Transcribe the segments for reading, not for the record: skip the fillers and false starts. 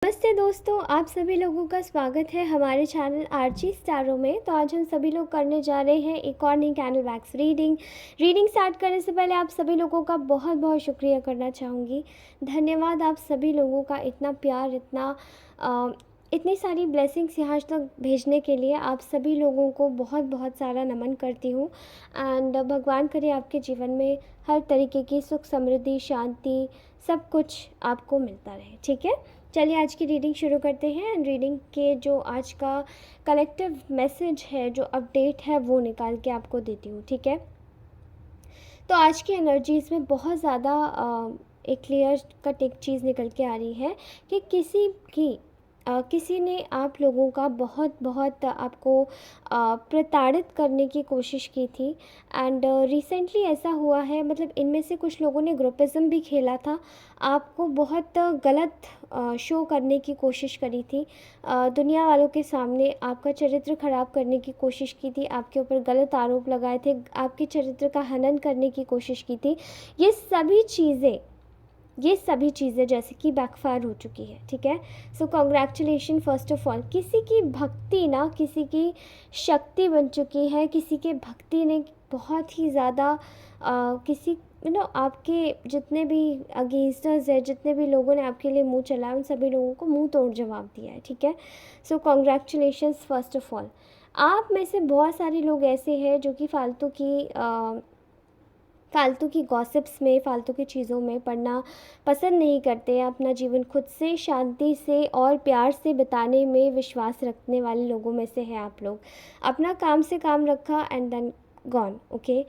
नमस्ते दोस्तों, आप सभी लोगों का स्वागत है हमारे चैनल आर्ची स्टारों में। तो आज हम सभी लोग करने जा रहे हैं एक और नई कैंडल वैक्स रीडिंग स्टार्ट करने से पहले आप सभी लोगों का बहुत बहुत शुक्रिया करना चाहूँगी। धन्यवाद आप सभी लोगों का, इतना प्यार, इतनी सारी ब्लेसिंग्स यहाँ तक भेजने के लिए आप सभी लोगों को बहुत बहुत सारा नमन करती हूँ। एंड भगवान करे आपके जीवन में हर तरीके की सुख, समृद्धि, शांति, सब कुछ आपको मिलता रहे। ठीक है, चलिए आज की रीडिंग शुरू करते हैं। एंड रीडिंग के जो आज का कलेक्टिव मैसेज है, जो अपडेट है, वो निकाल के आपको देती हूँ। ठीक है, तो आज की एनर्जीज में बहुत ज़्यादा एक क्लियर कट एक चीज़ निकल के आ रही है कि किसी ने आप लोगों का बहुत बहुत आपको प्रताड़ित करने की कोशिश की थी। एंड रिसेंटली ऐसा हुआ है, मतलब इनमें से कुछ लोगों ने ग्रुपिज़म भी खेला था, आपको बहुत गलत शो करने की कोशिश करी थी, दुनिया वालों के सामने आपका चरित्र ख़राब करने की कोशिश की थी, आपके ऊपर गलत आरोप लगाए थे, आपके चरित्र का हनन करने की कोशिश की थी। ये सभी चीज़ें जैसे कि बैकफायर हो चुकी है। ठीक है, so congratulation first of all. किसी की भक्ति ना किसी की शक्ति बन चुकी है, किसी के भक्ति ने बहुत ही ज़्यादा किसी आपके जितने भी अगेंस्टर्स है, जितने भी लोगों ने आपके लिए मुंह चलाया, उन सभी लोगों को मुंह तोड़ जवाब दिया है। ठीक है, सो कॉन्ग्रेचुलेशंस फर्स्ट ऑफ ऑल। आप में से बहुत सारे लोग ऐसे हैं जो कि फालतू की गॉसिप्स में, फालतू की चीज़ों में पढ़ना पसंद नहीं करते। अपना जीवन खुद से शांति से और प्यार से बिताने में विश्वास रखने वाले लोगों में से हैं आप लोग। अपना काम से काम रखा एंड देन गॉन। ओके,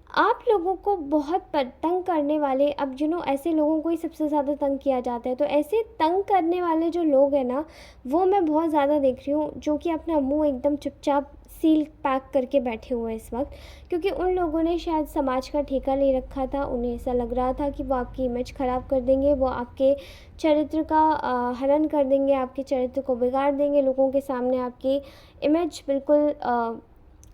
आप लोगों को बहुत तंग करने वाले, अब ऐसे लोगों को ही सबसे ज़्यादा तंग किया जाता है, तो ऐसे तंग करने वाले जो लोग हैं ना, वो मैं बहुत ज़्यादा देख रही हूँ, जो कि अपना मुंह एकदम चुपचाप सील पैक करके बैठे हुए हैं इस वक्त। क्योंकि उन लोगों ने शायद समाज का ठेका ले रखा था, उन्हें ऐसा लग रहा था कि वो आपकी इमेज ख़राब कर देंगे, वो आपके चरित्र का हनन कर देंगे, आपके चरित्र को बिगाड़ देंगे, लोगों के सामने आपकी इमेज बिल्कुल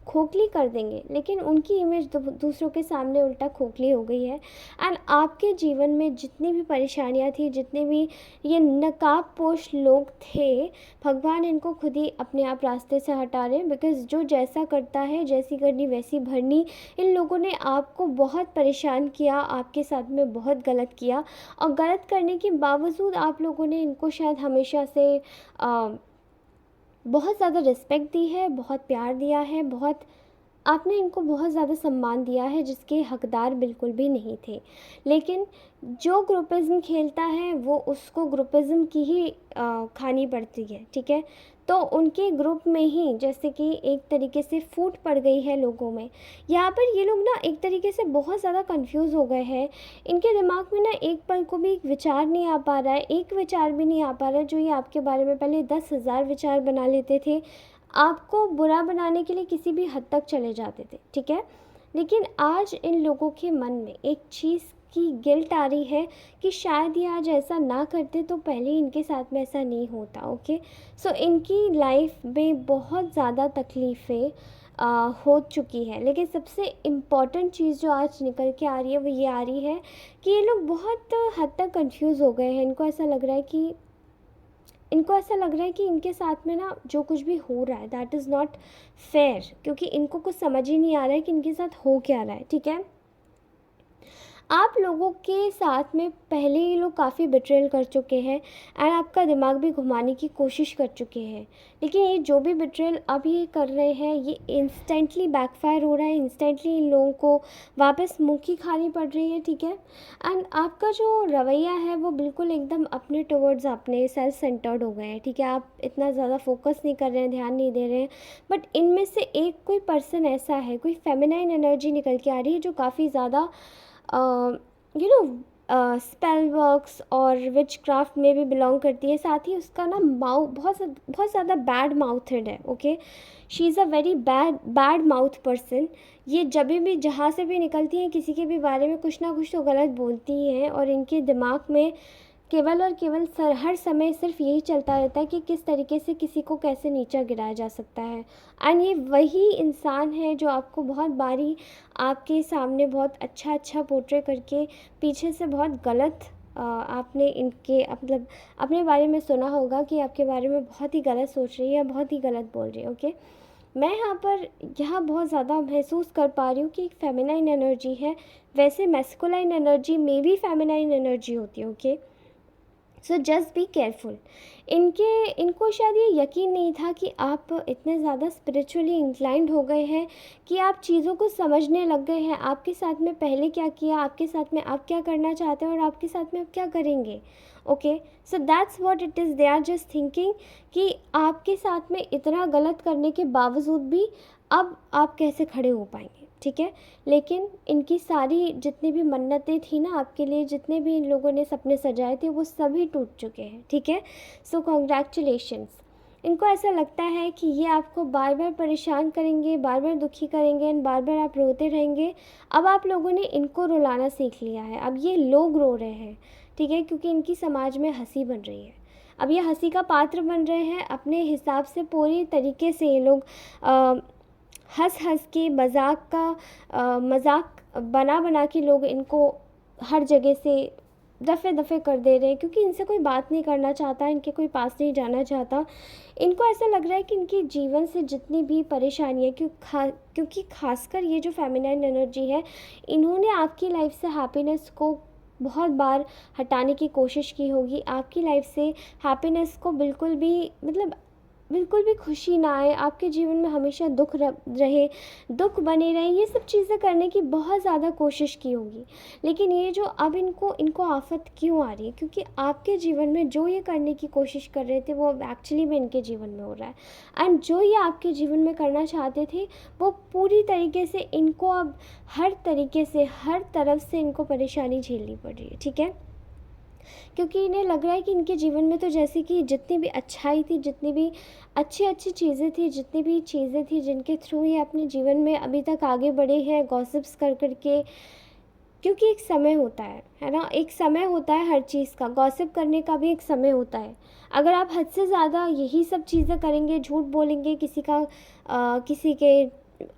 खोखली कर देंगे। लेकिन उनकी इमेज दूसरों के सामने उल्टा खोखली हो गई है। एंड आपके जीवन में जितनी भी परेशानियां थी, जितने भी ये नकाबपोश लोग थे, भगवान इनको खुद ही अपने आप रास्ते से हटा रहे हैं। बिकॉज़ जो जैसा करता है, जैसी करनी वैसी भरनी, इन लोगों ने आपको बहुत परेशान किया, आपके साथ में बहुत गलत किया, और गलत करने के बावजूद आप लोगों ने इनको शायद हमेशा से बहुत ज़्यादा रिस्पेक्ट दी है, बहुत प्यार दिया है, आपने इनको बहुत ज़्यादा सम्मान दिया है, जिसके हकदार बिल्कुल भी नहीं थे। लेकिन जो ग्रुपिज़्म खेलता है वो उसको ग्रुपिज़्म की ही खानी पड़ती है। ठीक है, तो उनके ग्रुप में ही जैसे कि एक तरीके से फूट पड़ गई है लोगों में। यहाँ पर ये लोग ना एक तरीके से बहुत ज़्यादा कंफ्यूज हो गए हैं। इनके दिमाग में ना एक पल को भी एक विचार नहीं आ पा रहा है, एक विचार भी नहीं आ पा रहा है। जो ये आपके बारे में पहले 10,000 विचार बना लेते थे, आपको बुरा बनाने के लिए किसी भी हद तक चले जाते थे। ठीक है, लेकिन आज इन लोगों के मन में एक चीज़ की गिल्ट आ रही है कि शायद ये आज ऐसा ना करते तो पहले इनके साथ में ऐसा नहीं होता। ओके, सो इनकी लाइफ में बहुत ज़्यादा तकलीफ़ें हो चुकी है। लेकिन सबसे इम्पॉर्टेंट चीज़ जो आज निकल के आ रही है वो ये आ रही है कि ये लोग बहुत हद तक कंफ्यूज हो गए हैं। इनको ऐसा लग रहा है कि इनके साथ में ना जो कुछ भी हो रहा है दैट इज़ नॉट फेयर, क्योंकि इनको कुछ समझ ही नहीं आ रहा है कि इनके साथ हो क्या रहा है। ठीक है, आप लोगों के साथ में पहले ही लोग काफ़ी बिट्रेल कर चुके हैं एंड आपका दिमाग भी घुमाने की कोशिश कर चुके हैं। लेकिन ये जो भी बिट्रेल अब ये कर रहे हैं, ये इंस्टेंटली बैकफायर हो रहा है, इंस्टेंटली इन लोगों को वापस मुँह की खानी पड़ रही है। ठीक है, एंड आपका जो रवैया है वो बिल्कुल एकदम अपने टुवर्ड्स अपने सेल्फ सेंटर्ड हो गए हैं। ठीक है, आप इतना ज़्यादा फोकस नहीं कर रहे हैं, ध्यान नहीं दे रहे हैं। बट इनमें से एक कोई पर्सन ऐसा है, कोई फेमिनाइन एनर्जी निकल के आ रही है, जो काफ़ी ज़्यादा स्पेल वर्क्स और विच क्राफ्ट में भी बिलोंग करती है। साथ ही उसका ना माउथ बहुत ज़्यादा बैड माउथड है। Okay, she is a very bad mouth person. ये जब भी जहाँ से भी निकलती हैं, किसी के भी बारे में कुछ ना कुछ तो गलत बोलती ही हैं, और इनके दिमाग में केवल और केवल हर समय सिर्फ यही चलता रहता है कि किस तरीके से किसी को कैसे नीचा गिराया जा सकता है। एंड ये वही इंसान है जो आपको बहुत बारी आपके सामने बहुत अच्छा पोर्ट्रे करके पीछे से बहुत गलत आपने इनके मतलब अपने बारे में सुना होगा कि आपके बारे में बहुत ही गलत सोच रही है, बहुत ही गलत बोल रही है। ओके, मैं यहाँ बहुत ज़्यादा महसूस कर पा रही हूँ कि एक फेमिनाइन एनर्जी है, वैसे मैस्कुलाइन एनर्जी में भी फेमिनाइन एनर्जी होती है। Okay, so just be careful. इनको शायद ये यकीन नहीं था कि आप इतने ज़्यादा स्पिरिचुअली इंक्लाइंड हो गए हैं कि आप चीज़ों को समझने लग गए हैं। आपके साथ में पहले क्या किया, आपके साथ में आप क्या करना चाहते हैं और आपके साथ में आप क्या करेंगे। Okay, so that's what it is, they are just thinking कि आपके साथ में इतना गलत करने के बावजूद भी अब आप कैसे खड़े हो पाएंगे। ठीक है, लेकिन इनकी सारी जितनी भी मन्नतें थी ना आपके लिए, जितने भी इन लोगों ने सपने सजाए थे, वो सभी टूट चुके हैं। ठीक है, सो कॉन्ग्रेचुलेशंस। इनको ऐसा लगता है कि ये आपको बार बार परेशान करेंगे, बार बार दुखी करेंगे एंड बार बार आप रोते रहेंगे। अब आप लोगों ने इनको रुलाना सीख लिया है, अब ये लोग रो रहे हैं। ठीक है, क्योंकि इनकी समाज में हंसी बन रही है, अब ये हंसी का पात्र बन रहे हैं। अपने हिसाब से पूरी तरीके से ये लोग हंस हंस के मजाक बना बना के लोग इनको हर जगह से दफ़े दफ़े कर दे रहे हैं, क्योंकि इनसे कोई बात नहीं करना चाहता, इनके कोई पास नहीं जाना चाहता। इनको ऐसा लग रहा है कि इनके जीवन से जितनी भी परेशानी है, क्योंकि खासकर ये जो फेमिनाइन एनर्जी है, इन्होंने आपकी लाइफ से हैप्पीनेस को बहुत बार हटाने की कोशिश की होगी। आपकी लाइफ से हैप्पीनेस को बिल्कुल भी खुशी ना आए, आपके जीवन में हमेशा रहे, दुख बने रहे, ये सब चीज़ें करने की बहुत ज़्यादा कोशिश की होगी। लेकिन ये जो अब इनको आफत क्यों आ रही है, क्योंकि आपके जीवन में जो ये करने की कोशिश कर रहे थे वो अब एक्चुअली में इनके जीवन में हो रहा है। एंड जो ये आपके जीवन में करना चाहते थे वो पूरी तरीके से इनको अब हर तरीके से, हर तरफ से इनको परेशानी झेलनी पड़ रही है। ठीक है, क्योंकि इन्हें लग रहा है कि इनके जीवन में तो जैसे कि जितनी भी अच्छाई थी, जितनी भी अच्छी अच्छी चीज़ें थी, जितनी भी चीज़ें थी जिनके थ्रू ये अपने जीवन में अभी तक आगे बढ़े हैं गॉसिप्स कर कर के, क्योंकि एक समय होता है ना, एक समय होता है हर चीज़ का, गॉसिप करने का भी एक समय होता है। अगर आप हद से ज़्यादा यही सब चीज़ें करेंगे, झूठ बोलेंगे, किसी के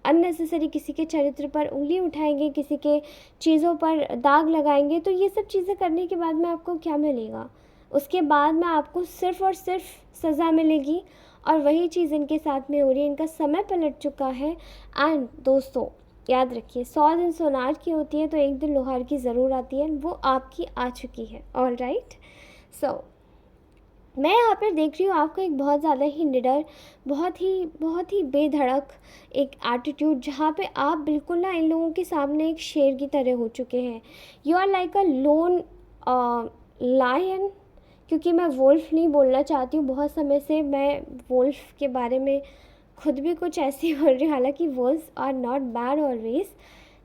अननेसेसरी किसी के चरित्र पर उंगली उठाएंगे, किसी के चीज़ों पर दाग लगाएंगे, तो ये सब चीज़ें करने के बाद में आपको क्या मिलेगा? उसके बाद में आपको सिर्फ़ और सिर्फ सज़ा मिलेगी। और वही चीज़ इनके साथ में हो रही है, इनका समय पलट चुका है। एंड दोस्तों याद रखिए, 100 दिन सोनार की होती है तो एक दिन लोहार की ज़रूर आती है, वो आपकी आ चुकी है। ऑल राइट, सो मैं यहाँ पर देख रही हूँ आपका एक बहुत ज़्यादा ही निडर, बहुत ही बेधड़क एक एटीट्यूड, जहाँ पे आप बिल्कुल ना इन लोगों के सामने एक शेर की तरह हो चुके हैं। You are like a lone lion, क्योंकि मैं वोल्फ नहीं बोलना चाहती हूँ, बहुत समय से मैं वोल्फ के बारे में खुद भी कुछ ऐसे ही बोल रही हूँ, हालांकि wolf are not bad always,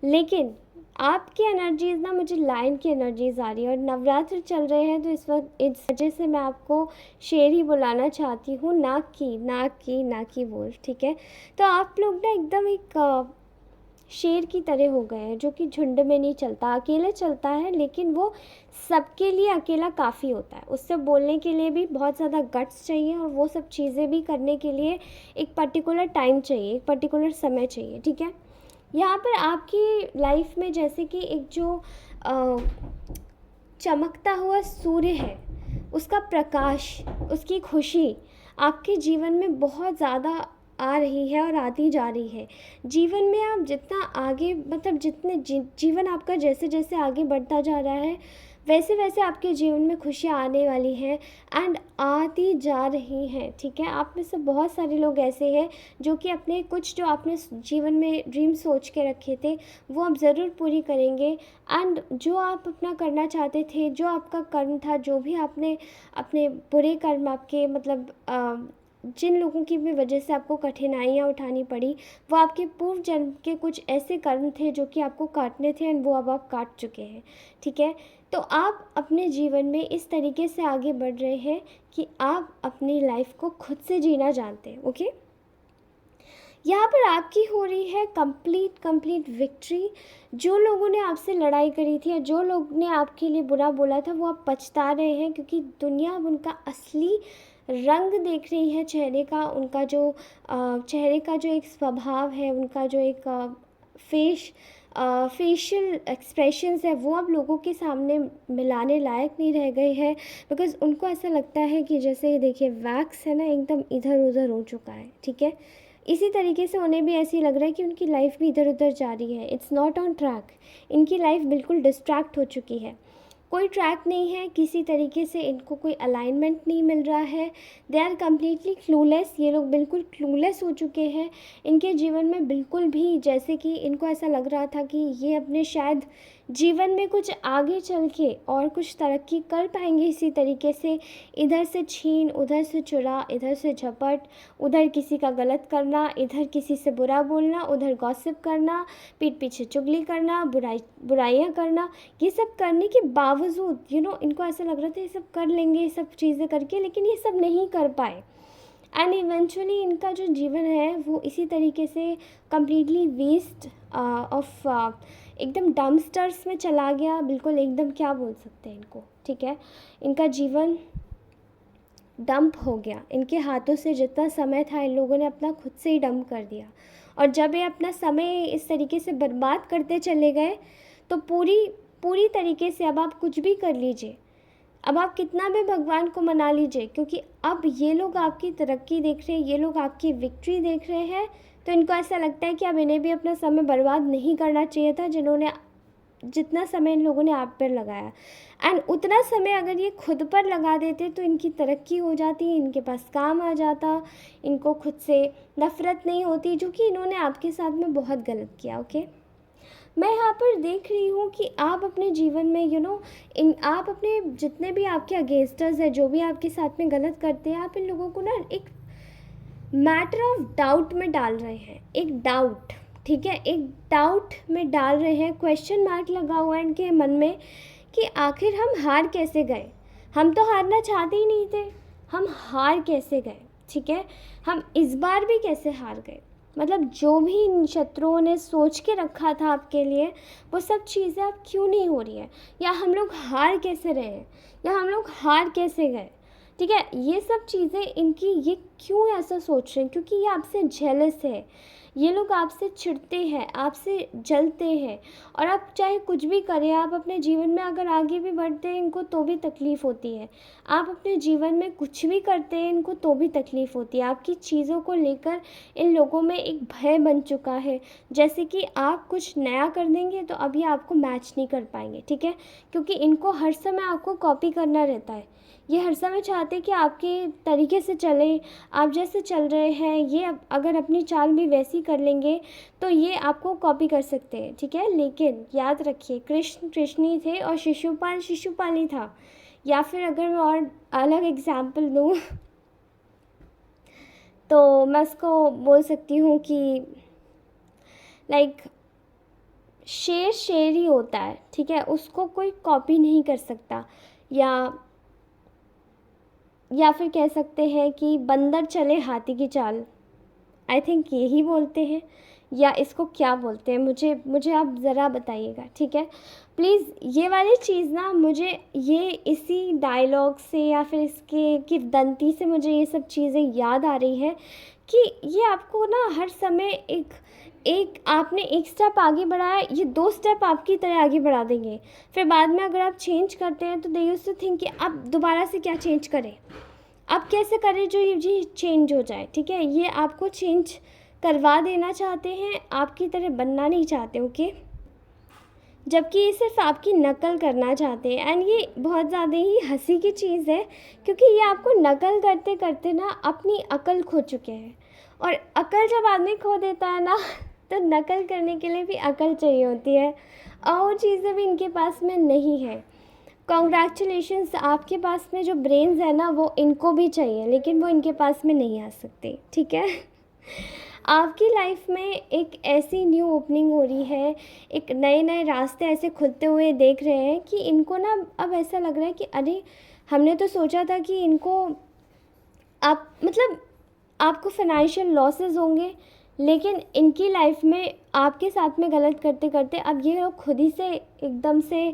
लेकिन आपकी एनर्जीज़ ना, मुझे लायन की एनर्जीज़ आ रही है। और नवरात्र चल रहे हैं तो इस वक्त इस वजह से मैं आपको शेर ही बुलाना चाहती हूँ, ना कि वोल्फ। ठीक है, तो आप लोग ना एकदम एक शेर की तरह हो गए हैं, जो कि झुंड में नहीं चलता, अकेले चलता है, लेकिन वो सबके लिए अकेला काफ़ी होता है। उससे बोलने के लिए भी बहुत ज़्यादा गट्स चाहिए, और वो सब चीज़ें भी करने के लिए एक पर्टिकुलर टाइम चाहिए, एक पर्टिकुलर समय चाहिए। ठीक है, यहाँ पर आपकी लाइफ में जैसे कि एक जो अ, चमकता हुआ सूर्य है, उसका प्रकाश, उसकी खुशी आपके जीवन में बहुत ज़्यादा आ रही है और आती जा रही है। जीवन में आप जितना आगे जितने जीवन आपका जैसे जैसे आगे बढ़ता जा रहा है, वैसे वैसे आपके जीवन में खुशियाँ आने वाली हैं एंड आती जा रही हैं। ठीक है, आप में से बहुत सारे लोग ऐसे हैं जो कि अपने कुछ जो आपने जीवन में ड्रीम सोच के रखे थे वो आप ज़रूर पूरी करेंगे। एंड जो आप अपना करना चाहते थे, जो आपका कर्म था, जो भी आपने अपने बुरे कर्म आपके जिन लोगों की भी वजह से आपको कठिनाइयाँ उठानी पड़ी, वो आपके पूर्व जन्म के कुछ ऐसे कर्म थे जो कि आपको काटने थे एंड वो अब आप काट चुके हैं। ठीक है, तो आप अपने जीवन में इस तरीके से आगे बढ़ रहे हैं कि आप अपनी लाइफ को खुद से जीना जानते हैं। ओके, यहाँ पर आपकी हो रही है कंप्लीट विक्ट्री। जो लोगों ने आपसे लड़ाई करी थी या जो लोग ने आपके लिए बुरा बोला था, वो आप पछता रहे हैं, क्योंकि दुनिया अब उनका असली रंग देख रही है चेहरे का। चेहरे का जो एक स्वभाव है, उनका जो एक फेस फेशियल एक्सप्रेशंस है वो अब लोगों के सामने मिलाने लायक नहीं रह गए हैं, बिकॉज़ उनको ऐसा लगता है कि जैसे ये देखिए वैक्स है ना एकदम इधर-उधर हो चुका है, ठीक है? इसी तरीके से उन्हें भी ऐसे ही लग रहा है कि उनकी लाइफ़ भी इधर-उधर जा रही है, इट्स नॉट ऑन ट्रैक। इनकी लाइफ़ बिल्कुल डिस्ट्रैक्ट हो चुकी है। कोई ट्रैक नहीं है, किसी तरीके से इनको कोई अलाइनमेंट नहीं मिल रहा है। दे आर कम्प्लीटली क्लूलेस, ये लोग बिल्कुल क्लूलेस हो चुके हैं। इनके जीवन में बिल्कुल भी, जैसे कि इनको ऐसा लग रहा था कि ये अपने शायद जीवन में कुछ आगे चल के और कुछ तरक्की कर पाएंगे इसी तरीके से, इधर से छीन, उधर से चुरा, इधर से झपट, उधर किसी का गलत करना, इधर किसी से बुरा बोलना, उधर गॉसिप करना, पीठ पीछे चुगली करना, बुराइयाँ करना। ये सब करने के बावजूद इनको ऐसा लग रहा था ये सब कर लेंगे, ये सब चीज़ें करके, लेकिन ये सब नहीं कर पाए। एंड इवेंचुअली इनका जो जीवन है वो इसी तरीके से कम्प्लीटली वेस्ट ऑफ एकदम डम्पस्टर्स में चला गया, बिल्कुल एकदम क्या बोल सकते हैं इनको, ठीक है? इनका जीवन डंप हो गया, इनके हाथों से जितना समय था इन लोगों ने अपना खुद से ही डंप कर दिया। और जब ये अपना समय इस तरीके से बर्बाद करते चले गए तो पूरी तरीके से अब आप कुछ भी कर लीजिए, अब आप कितना भी भगवान को मना लीजिए, क्योंकि अब ये लोग आपकी तरक्की देख रहे हैं, ये लोग आपकी विक्ट्री देख रहे हैं, तो इनको ऐसा लगता है कि अब इन्हें भी अपना समय बर्बाद नहीं करना चाहिए था जितना समय इन लोगों ने आप पर लगाया। एंड उतना समय अगर ये खुद पर लगा देते तो इनकी तरक्की हो जाती, इनके पास काम आ जाता, इनको खुद से नफ़रत नहीं होती, जो कि इन्होंने आपके साथ में बहुत गलत किया। ओके, मैं यहाँ पर देख रही हूँ कि आप अपने जीवन में आप अपने जितने भी आपके अगेंस्टर्स हैं, जो भी आपके साथ में गलत करते हैं, आप इन लोगों को ना एक मैटर ऑफ डाउट में डाल रहे हैं, एक डाउट, ठीक है, एक डाउट में डाल रहे हैं, क्वेश्चन मार्क लगा हुआ है इनके मन में कि आखिर हम हार कैसे गए। हम तो हारना चाहते ही नहीं थे, हम हार कैसे गए, ठीक है? हम इस बार भी कैसे हार गए, मतलब जो भी इन शत्रुओं ने सोच के रखा था आपके लिए वो सब चीज़ें अब क्यों नहीं हो रही है, या हम लोग हार कैसे रहे हैं, या हम लोग हार कैसे गए, ठीक है? ये सब चीज़ें इनकी, ये क्यों ऐसा सोच रहे हैं, क्योंकि ये आपसे जेलस है, ये लोग आपसे चिढ़ते हैं, आपसे जलते हैं। और आप चाहे कुछ भी करें, आप अपने जीवन में अगर आगे भी बढ़ते हैं इनको तो भी तकलीफ़ होती है, आप अपने जीवन में कुछ भी करते हैं इनको तो भी तकलीफ़ होती है। आपकी चीज़ों को लेकर इन लोगों में एक भय बन चुका है, जैसे कि आप कुछ नया कर देंगे तो अभी आपको मैच नहीं कर पाएंगे, ठीक है? क्योंकि इनको हर समय आपको कॉपी करना रहता है, ये हर समय चाहते हैं कि आपके तरीके से चलें, आप जैसे चल रहे हैं ये अगर अपनी चाल भी वैसी कर लेंगे तो ये आपको कॉपी कर सकते हैं, ठीक है? लेकिन याद रखिए, कृष्ण कृष्ण ही थे और शिशुपाल शिशुपाल ही था। या फिर अगर मैं और अलग एग्जाम्पल दूँ तो मैं उसको बोल सकती हूँ कि लाइक शेर शेर ही होता है, ठीक है? उसको कोई कॉपी नहीं कर सकता। या फिर कह सकते हैं कि बंदर चले हाथी की चाल, आई थिंक यही बोलते हैं, या इसको क्या बोलते हैं, मुझे आप ज़रा बताइएगा, ठीक है? प्लीज़ ये वाली चीज़ ना मुझे ये इसी डायलॉग से या फिर इसके किंवदंती से मुझे ये सब चीज़ें याद आ रही हैं कि ये आपको ना हर समय एक एक आपने एक स्टेप आगे बढ़ाया, ये 2 स्टेप आपकी तरह आगे बढ़ा देंगे। फिर बाद में अगर आप चेंज करते हैं तो दे यूज्ड टू थिंक कि अब दोबारा से क्या चेंज करें, अब कैसे करें जो ये चेंज हो जाए, ठीक है? ये आपको चेंज करवा देना चाहते हैं, आपकी तरह बनना नहीं चाहते, ओके? जबकि ये सिर्फ आपकी नकल करना चाहते हैं। एंड ये बहुत ज़्यादा ही हंसी की चीज़ है, क्योंकि ये आपको नकल करते करते ना अपनी अकल खो चुके हैं, और अकल जब आदमी खो देता है ना तो नकल करने के लिए भी अकल चाहिए होती है, और वो चीज़ें भी इनके पास में नहीं है। कॉन्ग्रेचुलेशंस, आपके पास में जो ब्रेन्स है ना वो इनको भी चाहिए, लेकिन वो इनके पास में नहीं आ सकते, ठीक है? आपकी लाइफ में एक ऐसी न्यू ओपनिंग हो रही है, एक नए नए रास्ते ऐसे खुलते हुए देख रहे हैं कि इनको ना अब ऐसा लग रहा है कि अरे हमने तो सोचा था कि इनको आप मतलब आपको फाइनेंशियल लॉसेस होंगे, लेकिन इनकी लाइफ में आपके साथ में गलत करते करते अब ये लोग खुद ही से एकदम से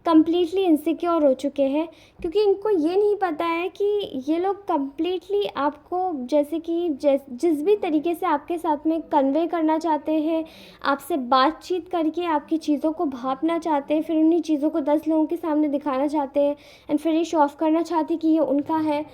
कम्प्लीटली इनसिक्योर हो चुके हैं, क्योंकि इनको ये नहीं पता है कि ये लोग कम्प्लीटली आपको जैसे कि जिस भी तरीके से आपके साथ में कन्वे करना चाहते हैं, आपसे बातचीत करके आपकी चीज़ों को भापना चाहते हैं, फिर उन्हीं चीज़ों को 10 लोगों के सामने दिखाना चाहते हैं एंड फिर ये शो ऑफ करना चाहते हैं कि ये उनका है।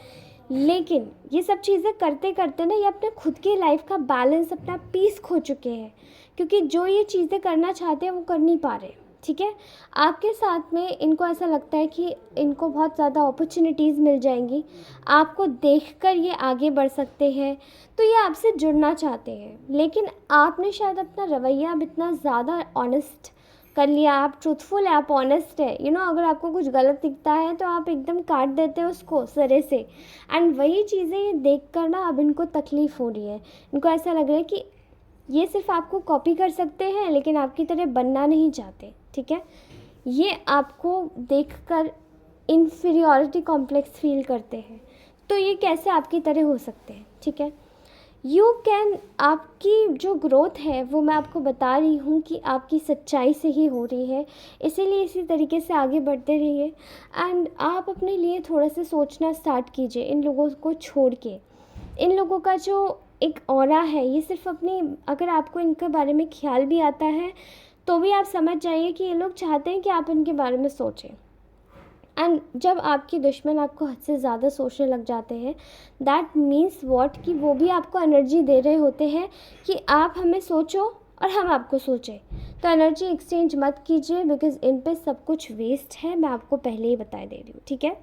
लेकिन ये सब चीज़ें करते करते ना ये अपने खुद की लाइफ का बैलेंस, अपना पीस खो चुके हैं, क्योंकि जो ये चीज़ें करना चाहते हैं वो कर नहीं पा रहे। ठीक है, आपके साथ में इनको ऐसा लगता है कि इनको बहुत ज़्यादा अपॉर्चुनिटीज़ मिल जाएंगी, आपको देखकर ये आगे बढ़ सकते हैं, तो ये आपसे जुड़ना चाहते हैं। लेकिन आपने शायद अपना रवैया अब इतना ज़्यादा ऑनेस्ट कर लिया, आप ट्रूथफुल है, आप ऑनेस्ट है, अगर आपको कुछ गलत दिखता है तो आप एकदम काट देते हो उसको सिरे से। एंड वही चीज़ें ये देख कर ना अब इनको तकलीफ़ हो रही है, इनको ऐसा लग रहा है कि ये सिर्फ आपको कॉपी कर सकते हैं लेकिन आपकी तरह बनना नहीं चाहते। ठीक है, ये आपको देखकर इन्फीरियॉरिटी कॉम्प्लेक्स फील करते हैं, तो ये कैसे आपकी तरह हो सकते हैं। ठीक है, यू कैन, आपकी जो ग्रोथ है वो मैं आपको बता रही हूँ कि आपकी सच्चाई से ही हो रही है, इसीलिए इसी तरीके से आगे बढ़ते रहिए। एंड आप अपने लिए थोड़ा सा सोचना स्टार्ट कीजिए, इन लोगों को छोड़ के। इन लोगों का जो एक ऑरा है, ये सिर्फ अपनी, अगर आपको इनके बारे में ख्याल भी आता है तो भी आप समझ जाइए कि ये लोग चाहते हैं कि आप इनके बारे में सोचें। एंड जब आपके दुश्मन आपको हद से ज़्यादा सोचने लग जाते हैं, दैट मीन्स वॉट, कि वो भी आपको एनर्जी दे रहे होते हैं कि आप हमें सोचो और हम आपको सोचें। तो एनर्जी एक्सचेंज मत कीजिए, बिकॉज़ इन पे सब कुछ वेस्ट है, मैं आपको पहले ही बता दे रही हूँ। ठीक है,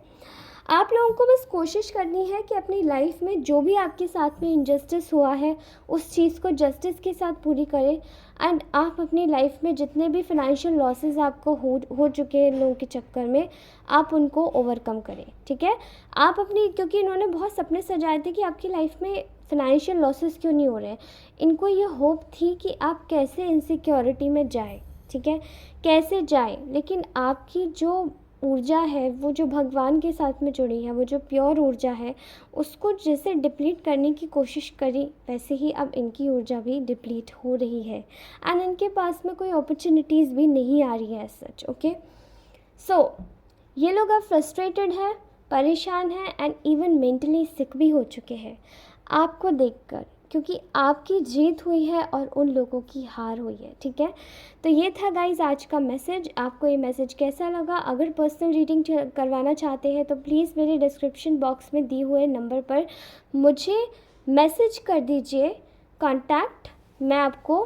आप लोगों को बस कोशिश करनी है कि अपनी लाइफ में जो भी आपके साथ में इनजस्टिस हुआ है उस चीज़ को जस्टिस के साथ पूरी करें। एंड आप अपनी लाइफ में जितने भी फाइनेंशियल लॉसेस आपको हो चुके हैं लोगों के चक्कर में, आप उनको ओवरकम करें। ठीक है, आप अपनी, क्योंकि इन्होंने बहुत सपने सजाए थे कि आपकी लाइफ में फाइनेंशियल लॉसेस क्यों नहीं हो रहे हैं, इनको ये होप थी कि आप कैसे इनसिक्योरिटी में जाए। ठीक है, कैसे जाए, लेकिन आपकी जो ऊर्जा है, वो जो भगवान के साथ में जुड़ी है, वो जो प्योर ऊर्जा है, उसको जैसे डिप्लीट करने की कोशिश करी, वैसे ही अब इनकी ऊर्जा भी डिप्लीट हो रही है एंड इनके पास में कोई अपॉर्चुनिटीज़ भी नहीं आ रही है एज सच। ओके, सो ये लोग अब फ्रस्ट्रेटेड हैं, परेशान हैं एंड इवन मेंटली सिक भी हो चुके हैं आपको देखकर, क्योंकि आपकी जीत हुई है और उन लोगों की हार हुई है। ठीक है, तो ये था गाइज आज का मैसेज। आपको ये मैसेज कैसा लगा? अगर पर्सनल रीडिंग करवाना चाहते हैं तो प्लीज़ मेरे डिस्क्रिप्शन बॉक्स में दिए हुए नंबर पर मुझे मैसेज कर दीजिए, कॉन्टैक्ट, मैं आपको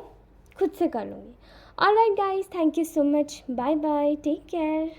खुद से कर लूँगी। Alright guys, thank you so much, bye bye, take care.